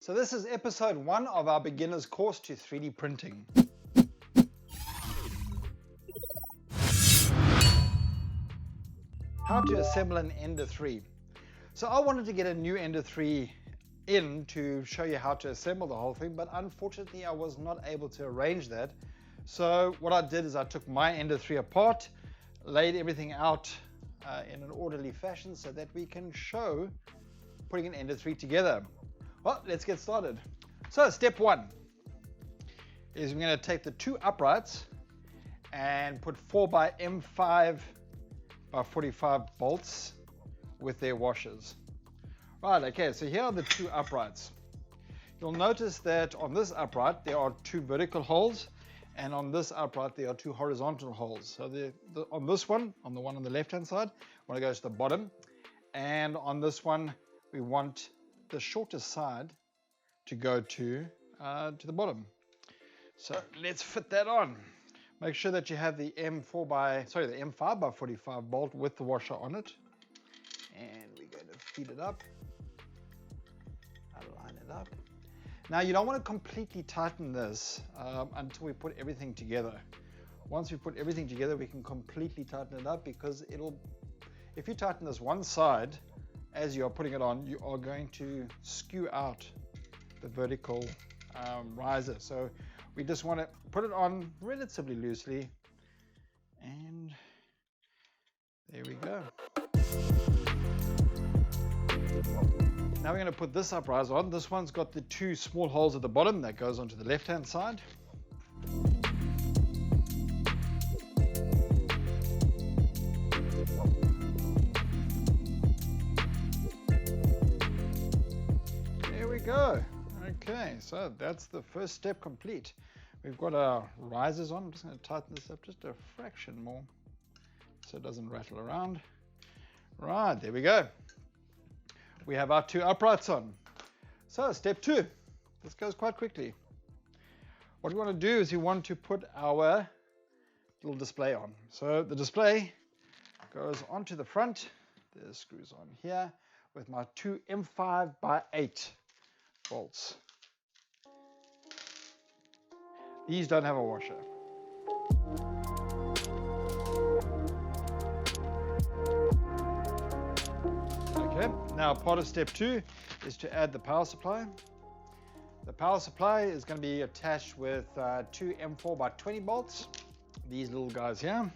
So this is episode 1 of our beginner's course to 3D printing. How to assemble an Ender 3. So I wanted to get a new Ender 3 in to show you how to assemble the whole thing, but unfortunately I was not able to arrange that. So what I did is I took my Ender 3 apart, laid everything out in an orderly fashion so that we can show putting an Ender 3 together. Well, let's get started. So step 1 is we're going to take the 2 uprights and put 4x M5x45 bolts with their washers. Right, okay, so here are the 2 uprights. You'll notice that on this upright there are 2 vertical holes, and on this upright there are 2 horizontal holes. So on this one, on the one on the left hand side, we want to go to the bottom, and on this one we want the shortest side to go to the bottom. So let's fit that on. Make sure that you have the M5x45 bolt with the washer on it, and we're going to feed it up, align it up. Now you don't want to completely tighten this until we put everything together. Once we put everything together we can completely tighten it up, because if you tighten this one side as you are putting it on, you are going to skew out the vertical riser. So we just want to put it on relatively loosely, and there we go. Now we're going to put this upright on. This one's got the 2 small holes at the bottom that goes onto the left hand side. Go. Okay, so that's the first step complete. We've got our risers on. I'm just going to tighten this up just a fraction more so it doesn't rattle around. Right, there we go. We have our 2 uprights on. So step 2. This goes quite quickly. What we want to do is we want to put our little display on. So the display goes onto the front. There's screws on here with my 2 M5x8 bolts. These don't have a washer. Okay, now part of step 2 is to add the power supply. The power supply is going to be attached with 2 M4x20 bolts, these little guys here.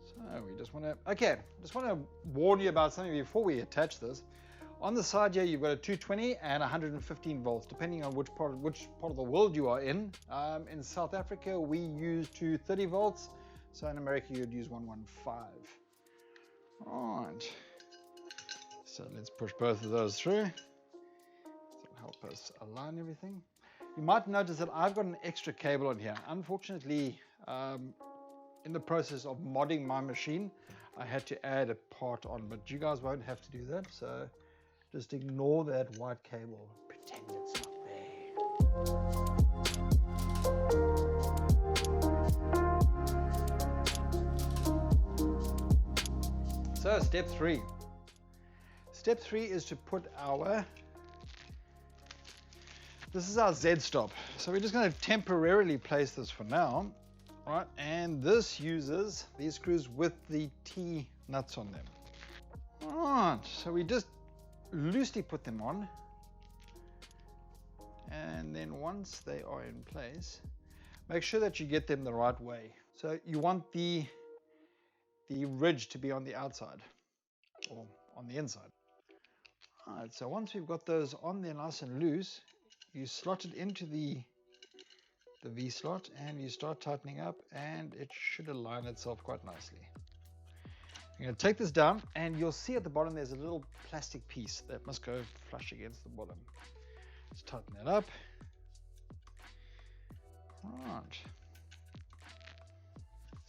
So we just want to warn you about something before we attach this. On the side here, you've got a 220 and 115 volts, depending on which part of the world you are in. In South Africa, we use 230 volts. So in America, you'd use 115. All right. So let's push both of those through. That'll help us align everything. You might notice that I've got an extra cable on here. Unfortunately, in the process of modding my machine, I had to add a part on, but you guys won't have to do that. So just ignore that white cable. Pretend it's not there. So step 3. Step 3 is to put this is our Z stop. So we're just going to temporarily place this for now, right? And this uses these screws with the T nuts on them. All right, so we just loosely put them on, and then once they are in place, make sure that you get them the right way. So you want the ridge to be on the outside or on the inside. All right, so once we've got those on there nice and loose, you slot it into the V slot and you start tightening up, and it should align itself quite nicely. I'm going to take this down, and you'll see at the bottom there's a little plastic piece that must go flush against the bottom. Let's tighten that up. Right.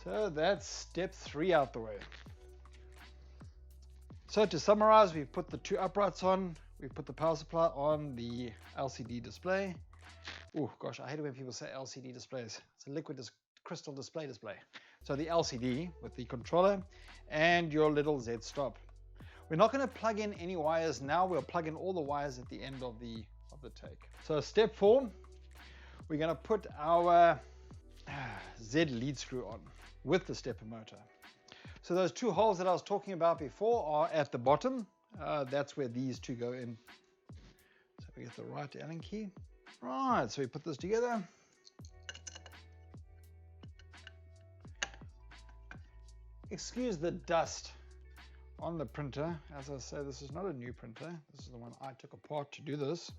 So that's step 3 out the way. So to summarize, we've put the 2 uprights on, we've put the power supply on the LCD display. Oh gosh, I hate it when people say LCD displays. It's a liquid crystal display. So the LCD with the controller and your little Z stop. We're not going to plug in any wires now. We'll plug in all the wires at the end of the take. So step 4, we're going to put our Z lead screw on with the stepper motor. So those 2 holes that I was talking about before are at the bottom. That's where these 2 go in. So we get the right Allen key. Right, so we put this together. Excuse the dust on the printer. As I say, this is not a new printer. This is the one I took apart to do this.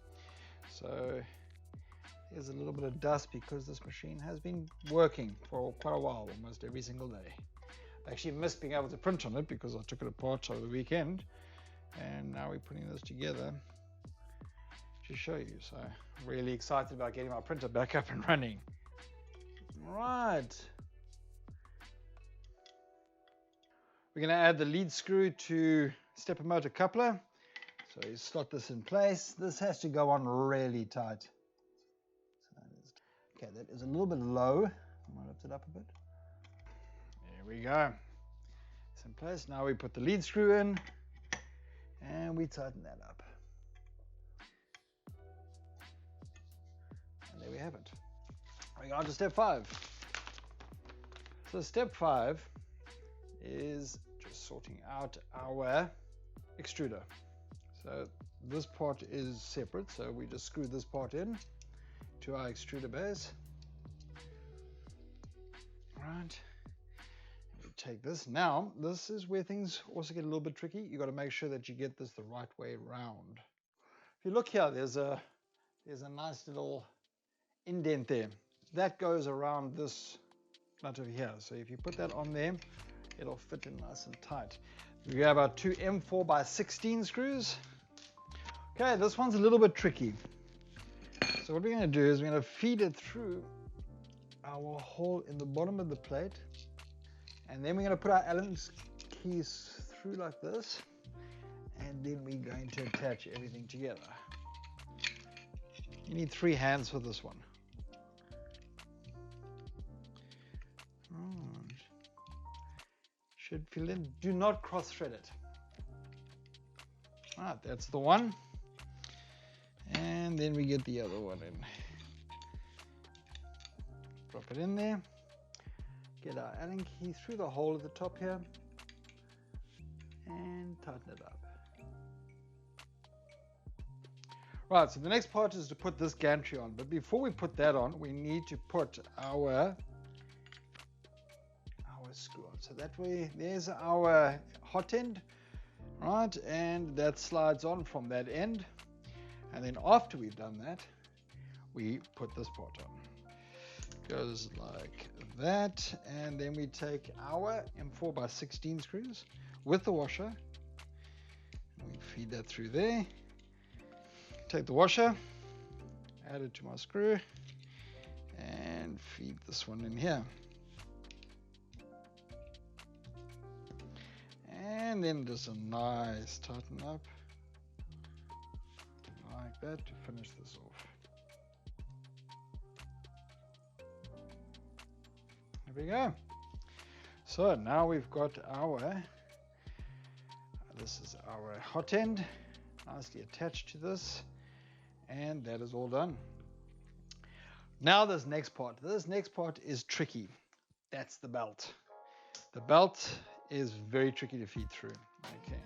So there's a little bit of dust because this machine has been working for quite a while, almost every single day. I actually missed being able to print on it because I took it apart over the weekend. And now we're putting this together to show you. So I'm really excited about getting my printer back up and running. Right. We're going to add the lead screw to stepper motor coupler. So you slot this in place. This has to go on really tight. Okay, that is a little bit low. I'm going to lift it up a bit. There we go. It's in place. Now we put the lead screw in and we tighten that up. And there we have it. We go on to step 5. So step 5 is just sorting out our extruder. So this part is separate, so we just screw this part in to our extruder base. Right. We take this. Now, this is where things also get a little bit tricky. You got to make sure that you get this the right way around. If you look here, there's a nice little indent there. That goes around this nut over here. So if you put that on there, it'll fit in nice and tight. We have our 2 M4 by 16 screws. Okay, this one's a little bit tricky. So what we're going to do is we're going to feed it through our hole in the bottom of the plate. And then we're going to put our Allen keys through like this. And then we're going to attach everything together. You need 3 hands for this one. Right. Should fill in. Do not cross thread it. Right, that's the one. And then we get the other one in. Drop it in there. Get our Allen key through the hole at the top here. And tighten it up. Right, so the next part is to put this gantry on. But before we put that on, we need to put our screw on. So that way, there's our hot end. Right, and that slides on from that end. And then after we've done that, we put this part on. Goes like that, and then we take our M4 by 16 screws with the washer. We feed that through there. Take the washer, add it to my screw, and feed this one in here. And then just a nice tighten up. Like that to finish this off. There we go. So now we've got our, this is our hot end, nicely attached to this, and that is all done. Now this next part is tricky. That's the belt. The belt is very tricky to feed through. Okay.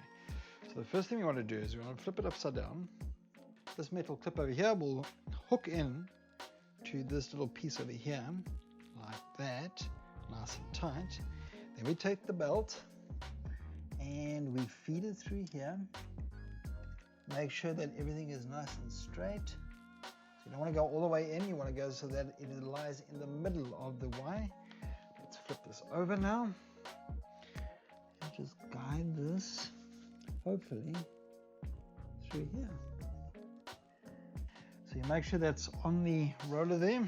So the first thing we want to do is we want to flip it upside down. This metal clip over here will hook in to this little piece over here, like that, nice and tight. Then we take the belt and we feed it through here. Make sure that everything is nice and straight. So you don't want to go all the way in, you want to go so that it lies in the middle of the Y. Let's flip this over now. And just guide this, hopefully, through here. So you make sure that's on the roller there.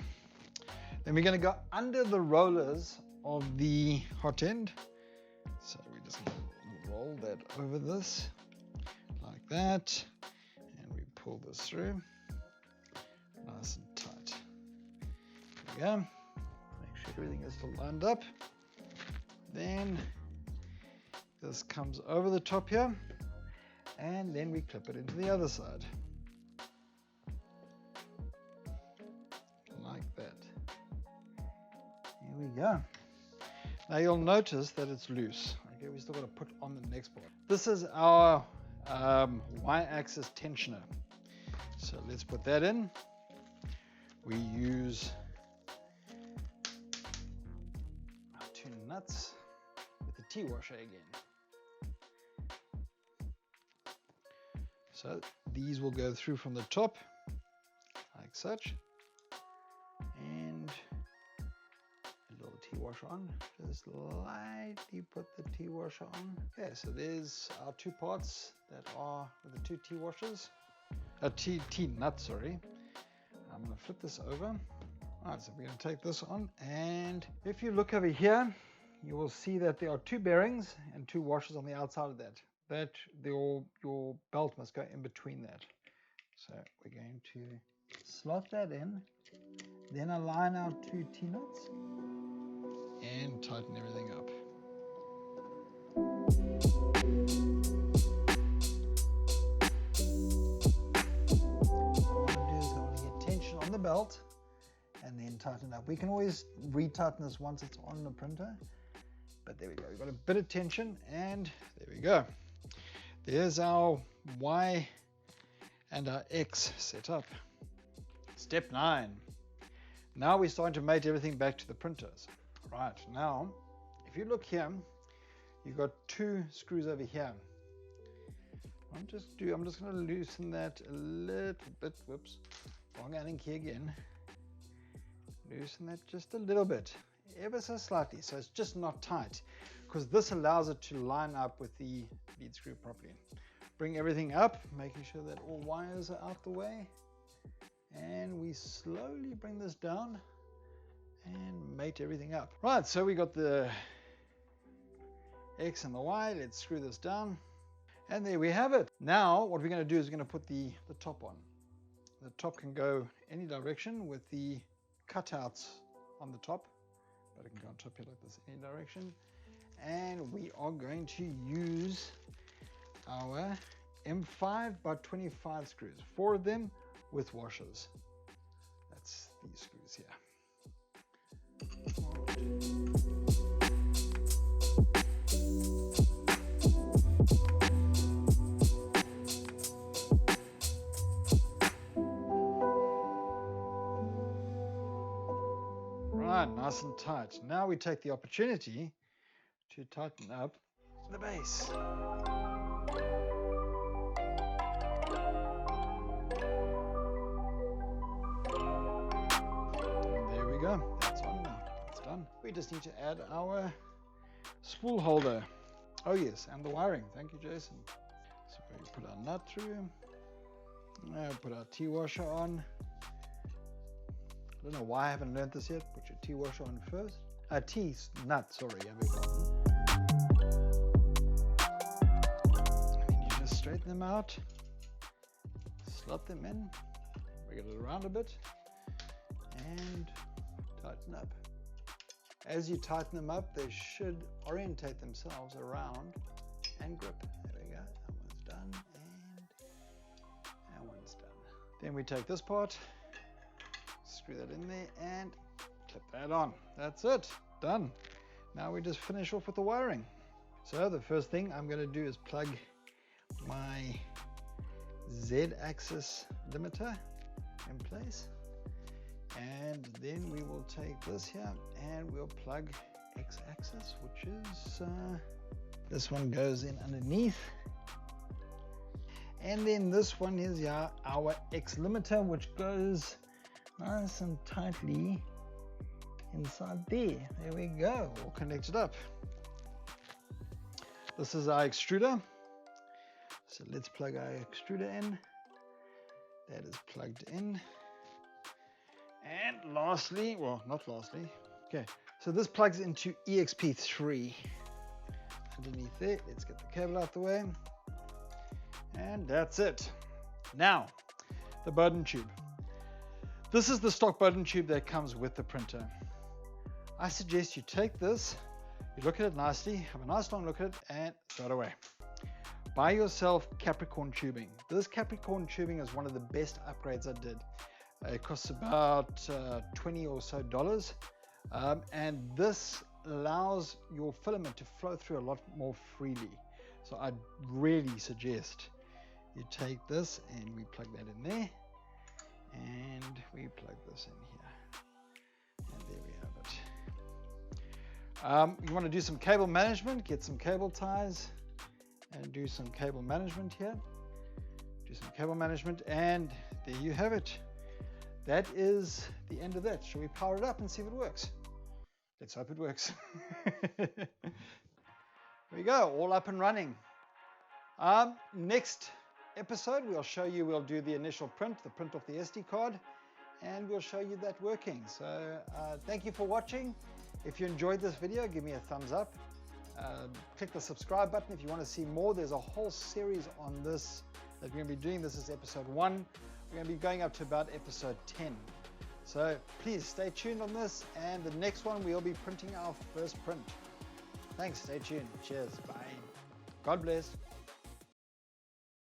Then we're going to go under the rollers of the hot end. So we just roll that over this like that, and we pull this through nice and tight. There we go. Make sure everything is still lined up. Then this comes over the top here. and then we clip it into the other side. Like that. Here we go. Now you'll notice that it's loose. Okay, we still got to put on the next part. This is our y-axis tensioner. So let's put that in. We use our 2 nuts with the T-washer again. So these will go through from the top, like such. And a little T-washer on. Just lightly put the T-washer on. Okay, so there's our 2 parts that are with the 2 T-washers. T-nuts, sorry. I'm going to flip this over. All right, so we're going to take this on, and if you look over here, you will see that there are 2 bearings and 2 washers on the outside of that. Your belt must go in between that. So we're going to slot that in, then align our 2 T-nuts, and tighten everything up. On the belt and then tighten up. We can always retighten this once it's on the printer, but there we go. We've got a bit of tension, and there we go. There's our Y and our X set up. Step 9. Now we're starting to mate everything back to the printers. Right, now if you look here, you've got 2 screws over here. I'm just going to loosen that a little bit. Whoops. Wrong adding key again. Loosen that just a little bit, ever so slightly, so it's just not tight, because this allows it to line up with the lead screw properly. Bring everything up, making sure that all wires are out the way, and we slowly bring this down and mate everything up. Right, so we got the X and the Y. Let's screw this down, and there we have it. Now what we're going to do is we're going to put the top on. The top can go any direction with the cutouts on the top, but it can go on top here like this, any direction. And we are going to use our M5 by 25 screws, 4 of them with washers. That's these screws here. Nice and tight. Now we take the opportunity to tighten up the base. And there we go. That's on now. That's done. We just need to add our spool holder. Oh yes, and the wiring. Thank you, Jason. So we put our nut through. Now put our T-washer on. I don't know why I haven't learned this yet. Put your T-washer on first. T-nut, sorry, I beg your pardon. And then you just straighten them out, slot them in, wiggle it around a bit, and tighten up. As you tighten them up, they should orientate themselves around and grip. There we go. That one's done, and that one's done. Then we take this part, screw that in there, and clip that on. That's it, done. Now we just finish off with the wiring. So the first thing I'm going to do is plug my Z-axis limiter in place, and then we will take this here and we'll plug X-axis, which is this one goes in underneath, and then this one is our X limiter, which goes nice and tightly inside there. There we go, all connected up. This is our extruder, so let's plug our extruder in. That is plugged in. And lastly, well, not lastly, okay, so this plugs into EXP3 underneath there. Let's get the cable out the way, and that's it. Now the button tube. This is the stock button tube that comes with the printer. I suggest you take this, you look at it nicely, have a nice long look at it, and throw it away. buy yourself Capricorn Tubing. This Capricorn Tubing is one of the best upgrades I did. It costs about $20 or so, and this allows your filament to flow through a lot more freely. So I really suggest you take this and we plug that in there, and we plug this in here, and there we have it. You want to do some cable management, get some cable ties and do some cable management here. Do some cable management, and there you have it. That is the end of that. Shall we power it up and see if it works? Let's hope it works. There we go, all up and running. Next episode, we'll do the initial print, the print off the SD card, and we'll show you that working. So thank you for watching. If you enjoyed this video, give me a thumbs up. Click the subscribe button if you want to see more. There's a whole series on this that we're going to be doing. This is episode 1. We're going to be going up to about episode 10. So please stay tuned on this, and the next one we'll be printing our first print. Thanks, stay tuned. Cheers, bye. God bless.